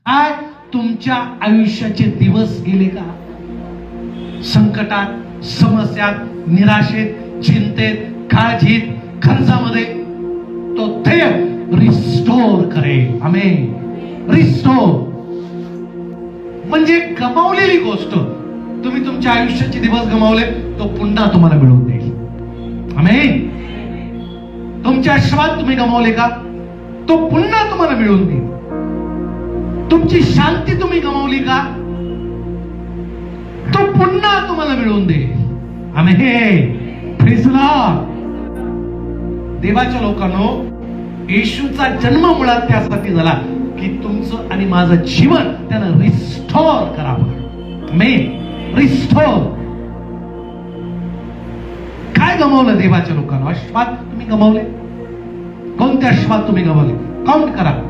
काय तुमच्या आयुष्याचे दिवस गेले का संकटात, समस्यात, निराशेत, चिंतेत, काळजीत, खर्चामध्ये? तो देव रिस्टोर करेल. आमेन. रिस्टोर म्हणजे गमावलेली गोष्ट. तुम्ही तुमच्या आयुष्याचे दिवस गमावले, तो पुन्हा तुम्हाला मिळवून देईल. आमेन. तुमच्या आशीर्वाद तुम्ही गमावले का, तो पुन्हा तुम्हाला मिळवून देईल. तुमची शांती तुम्ही गमावली का, तो पुन्हा तुम्हाला मिळवून देईल. आमेन. Praise the Lord. देवाच्या लोकांनो, येशूचा जन्म मुळात त्यासाठी झाला की तुमचं आणि माझं जीवन त्यानं रिस्टोर करावं. आमेन. रिस्टोर. काय गमावलं देवाच्या लोकांना? आशीर्वाद तुम्ही गमावले. कोणते आशीर्वाद तुम्ही गमावले? काउंट करा.